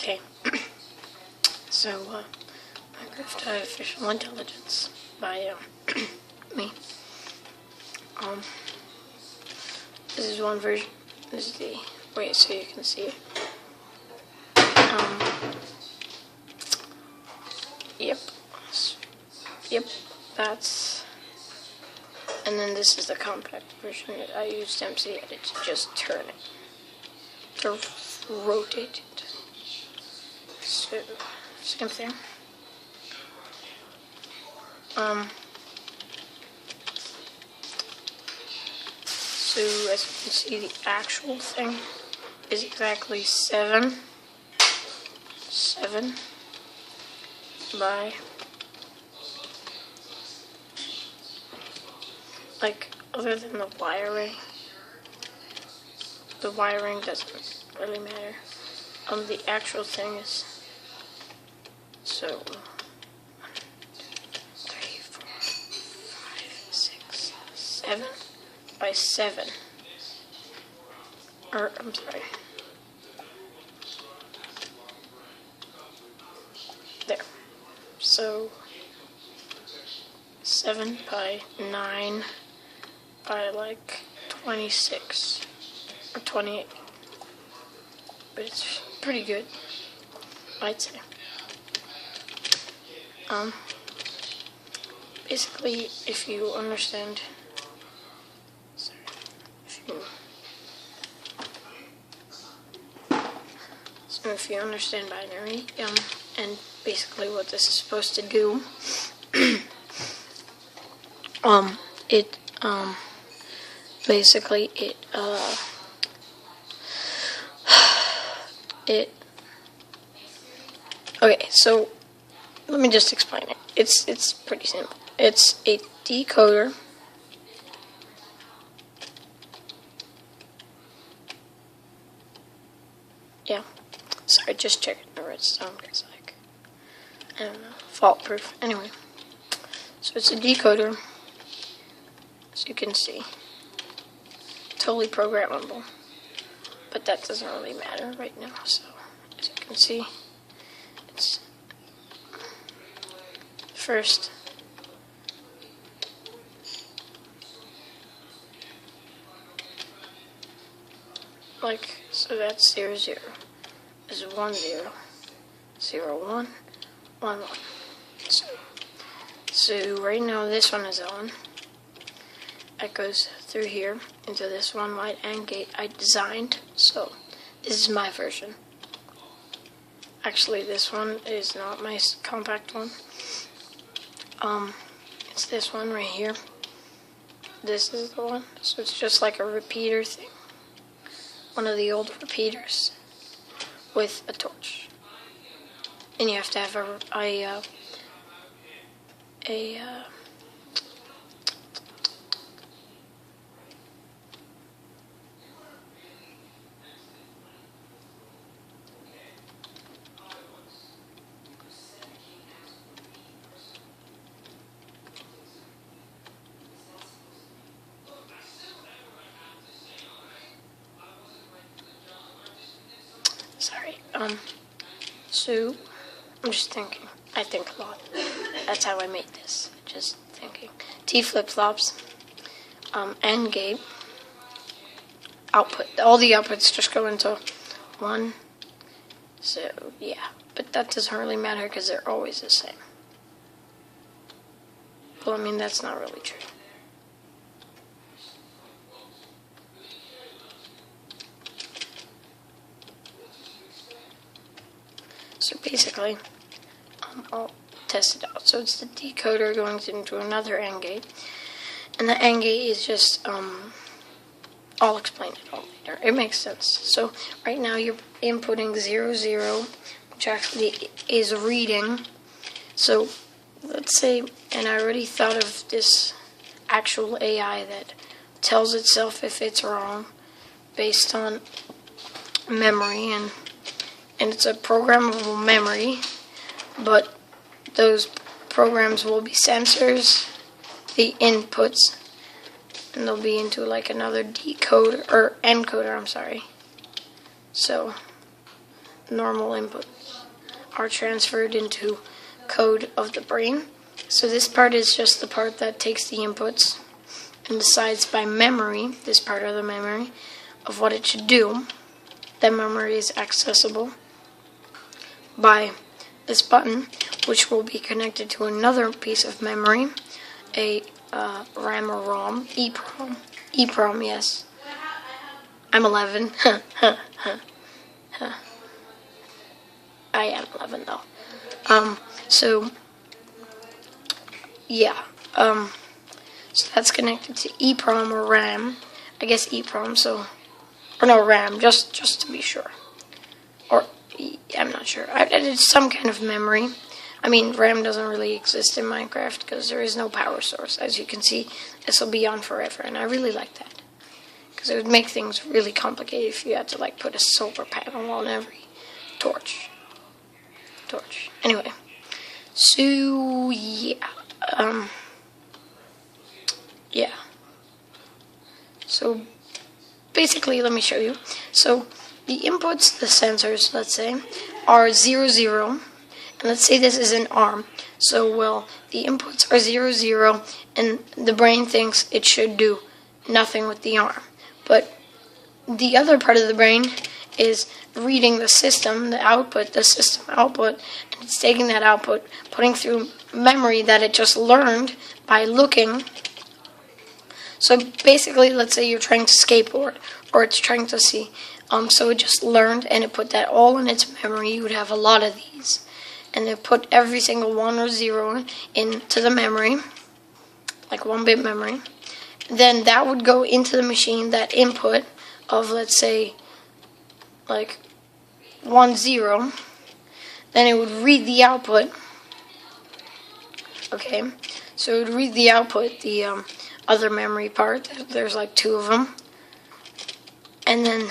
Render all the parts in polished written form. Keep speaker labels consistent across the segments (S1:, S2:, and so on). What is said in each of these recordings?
S1: Okay, so Minecraft Artificial Intelligence by me. This is one version. This is the wait, so you can see it. Yep, that's. And then this is the compact version that I used MC Edit to just turn it, to rotate it. So, same thing. So as you can see, the actual thing is exactly 7 by, like, other than the wiring doesn't really matter. The actual thing is, so 1, 2, 3, 4, 5, 6, 7 by 7. Or, I'm sorry. There. So 7 by 9 by like 26 or 28. But it's pretty good, I'd say. Basically, if you understand, if you understand binary, and basically what this is supposed to do, okay, so let me just explain it. It's pretty simple. It's a decoder. Yeah. Sorry, just checking the redstone because, like, I don't know, fault proof. Anyway, so it's a decoder, as you can see, totally programmable, but that doesn't really matter right now. So, as you can see, it's first like, so that's 0, 0. This is 1, 0, 0, 1, 1, 1. So right now this one is on. It goes through here into this one white AND gate I designed. So this is my version. Actually, this one is not my compact one. It's this one right here. This is the one. So it's just like a repeater thing. One of the old repeaters with a torch. And you have to have so I'm just thinking. I think a lot. That's how I made this. Just thinking. T flip-flops. AND gate. Output. All the outputs just go into one. So, yeah. But that doesn't really matter because they're always the same. Well, I mean, that's not really true. So basically, I'll test it out. So it's the decoder going into another AND gate, and the AND gate is just, I'll explain it all later. It makes sense. So right now you're inputting 0, 0, which actually is reading. So let's say, and I already thought of this actual AI that tells itself if it's wrong based on memory, and it's a programmable memory, but those programs will be sensors, the inputs, and they'll be into like another decoder, or encoder, I'm sorry. So normal inputs are transferred into code of the brain. So this part is just the part that takes the inputs and decides by memory, this part of the memory, of what it should do. That memory is accessible by this button, which will be connected to another piece of memory, a RAM or ROM, EEPROM. EEPROM, yes. I'm 11. I am 11 though. So that's connected to EEPROM or RAM. I guess EEPROM, or no, RAM, just to be sure. Or, I'm not sure. It's some kind of memory. I mean, RAM doesn't really exist in Minecraft because there is no power source. As you can see, this will be on forever, and I really like that. Because it would make things really complicated if you had to, like, put a solar panel on every torch. Anyway. So, yeah. So, basically, let me show you. So, the inputs, the sensors, let's say, are 0, 0. And let's say this is an arm. So, well, the inputs are 0, 0, and the brain thinks it should do nothing with the arm. But the other part of the brain is reading the system, the system output, and it's taking that output, putting through memory that it just learned by looking. So basically, let's say you're trying to skateboard, or it's trying to see. So it just learned, and it put that all in its memory. You would have a lot of these. And it put every single 1 or 0 into the memory, like 1-bit memory. Then that would go into the machine, that input of, let's say, like 1, 0. Then it would read the output. Okay, so it would read the output, the other memory part. There's like 2 of them. And then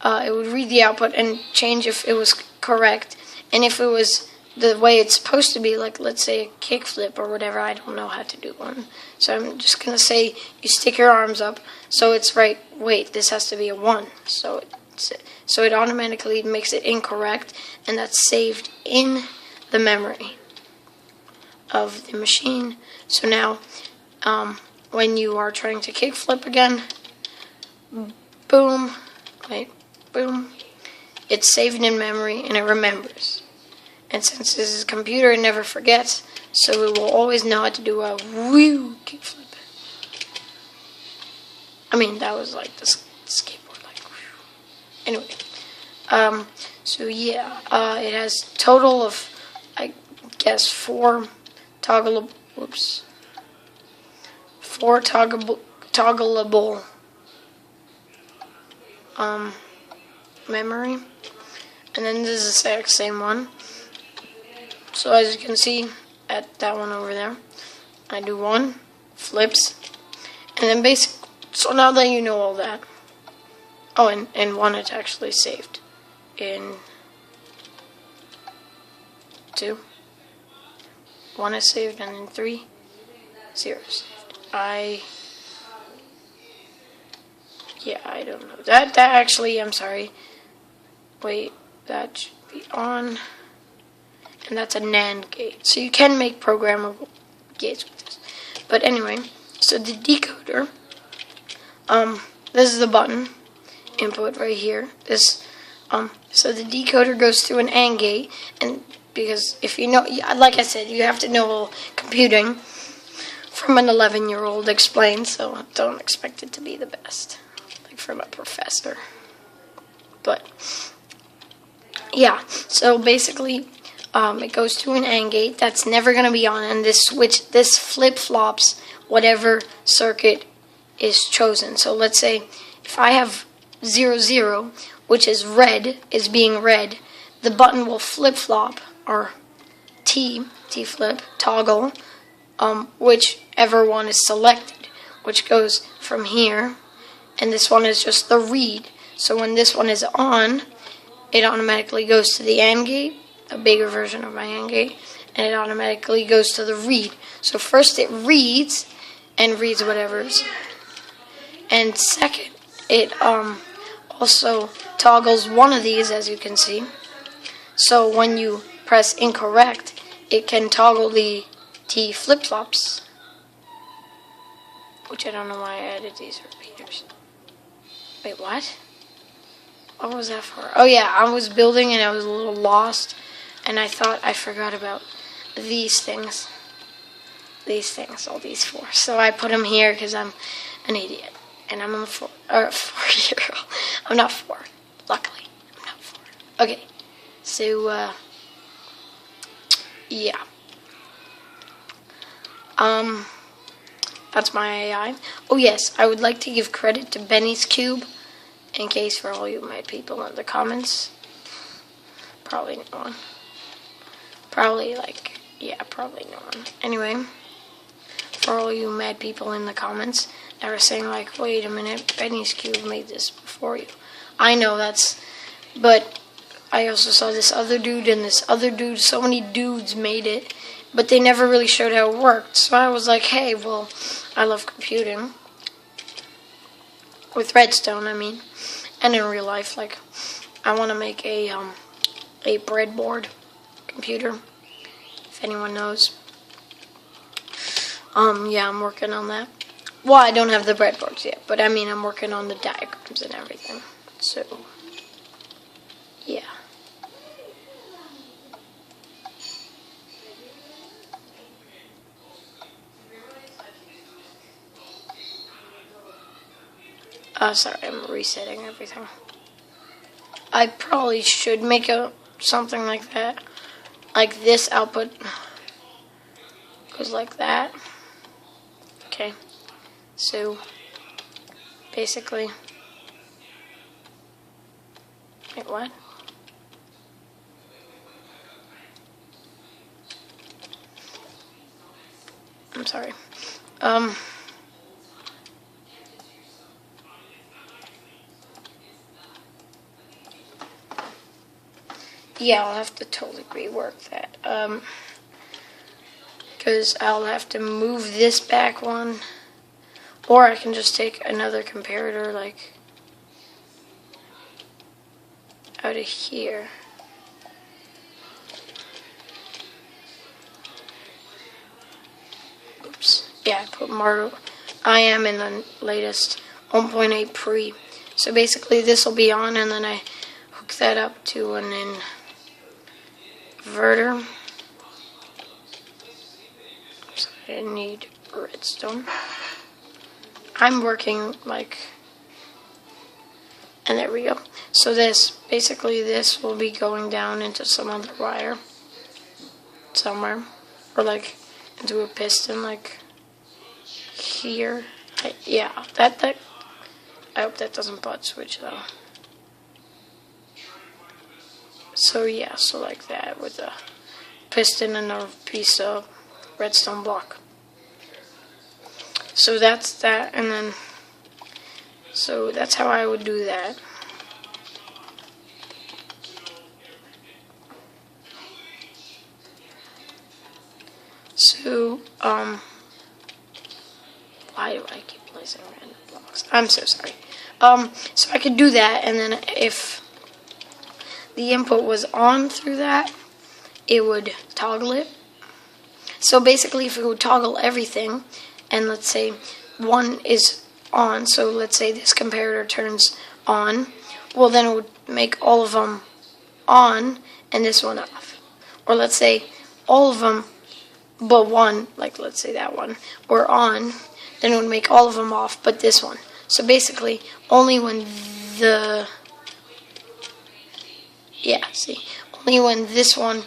S1: it would read the output and change if it was correct. And if it was the way it's supposed to be, like, let's say, a kickflip or whatever, I don't know how to do one. So I'm just going to say you stick your arms up, so it's right, wait, this has to be a 1. So it automatically makes it incorrect, and that's saved in the memory of the machine. So now, when you are trying to kickflip again, boom, it's saved in memory, and it remembers. And since this is a computer, it never forgets, so it will always know how to do a woo kickflip. I mean, that was like the skateboard, like whew. Anyway, so yeah, it has total of, I guess, 4 toggleable memory, and then this is the exact same one. So as you can see at that one over there, I do 1, flips, and then basically, so now that you know all that, oh, and 1 it's actually saved in 2, 1 is saved, and in 3, 0 is saved. I don't know. That actually, I'm sorry. Wait, that should be on. And that's a NAND gate. So you can make programmable gates with this. But anyway, so the decoder, this is the button input right here. So the decoder goes through an AND gate, and because if you know, like I said, you have to know computing from an 11-year-old explained, so don't expect it to be the best, like from a professor. But yeah, so basically, it goes to an AND gate that's never going to be on, and this flip-flops whatever circuit is chosen. So let's say if I have 0, 0, which is red, is being read, the button will flip-flop, or T-flip, toggle, whichever one is selected, which goes from here, and this one is just the read. So when this one is on, it automatically goes to the AND gate, a bigger version of my AND gate, and it automatically goes to the read. So first it reads, and reads whatever's, and second, it also toggles one of these, as you can see. So when you press incorrect, it can toggle the T flip-flops. Which I don't know why I added these repeaters. Wait, what? What was that for? Oh yeah, I was building and I was a little lost. And I thought I forgot about these things. These things, all these four. So I put them here because I'm an idiot. And I'm a 4-year-old. I'm not 4. Luckily, I'm not 4. Okay. So, yeah. That's my AI. Oh yes, I would like to give credit to Benny's Cube, in case for all you mad people in the comments. Probably no one. Probably no one. Anyway, for all you mad people in the comments that are saying like, wait a minute, Benny's Cube made this before you. I know but I also saw this other dude and this other dude, so many dudes made it, but they never really showed how it worked. So I was like, hey, well, I love computing. With redstone, I mean. And in real life, like, I want to make a breadboard computer, if anyone knows. Yeah, I'm working on that. Well, I don't have the breadboards yet, but I mean, I'm working on the diagrams and everything. So, yeah. Sorry, I'm resetting everything. I probably should make something like that. Like this output goes like that. Okay. So, basically... Wait, what? I'm sorry. Yeah, I'll have to totally rework that. Because I'll have to move this back one. Or I can just take another comparator, like, out of here. Oops. Yeah, I put more. I am in the latest 1.8 pre. So basically this will be on, and then I hook that up to an inverter. So I need redstone. I'm working like, and there we go. So this will be going down into some other wire somewhere, or like into a piston, like here. Yeah, that. I hope that doesn't butt switch though. So yeah, so like that with a piston and a piece of redstone block. So that's that, and then, so that's how I would do that. So, why do I keep placing random blocks? I'm so sorry. So I could do that, and then if the input was on through that, it would toggle it. So basically, if it would toggle everything, and let's say one is on, so let's say this comparator turns on, well then it would make all of them on and this one off. Or let's say all of them but one, like let's say that one, were on, then it would make all of them off but this one. So basically only when only when this one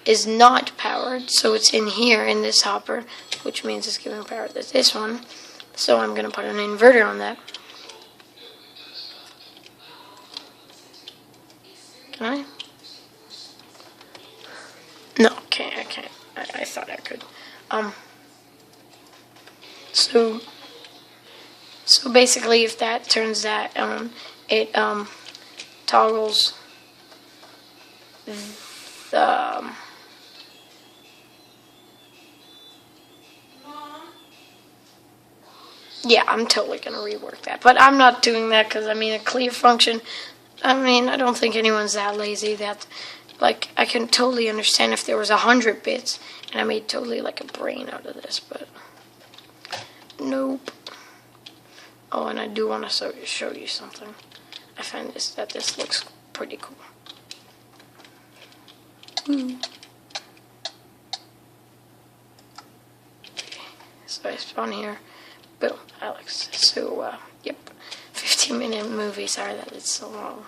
S1: is not powered, so it's in here in this hopper, which means it's giving power to this one. So I'm going to put an inverter on that. Can I? No, I can't. I thought I could. So basically if that turns that on, it toggles the yeah, I'm totally going to rework that. But I'm not doing that because, I mean, a clear function, I mean, I don't think anyone's that lazy that, like, I can totally understand if there was 100 bits and I made totally like a brain out of this, but nope. Oh, and I do want to show you something. I find this looks pretty cool. So I spawn here. Boom, Alex. So, yep. 15-minute movie. Sorry that it's so long.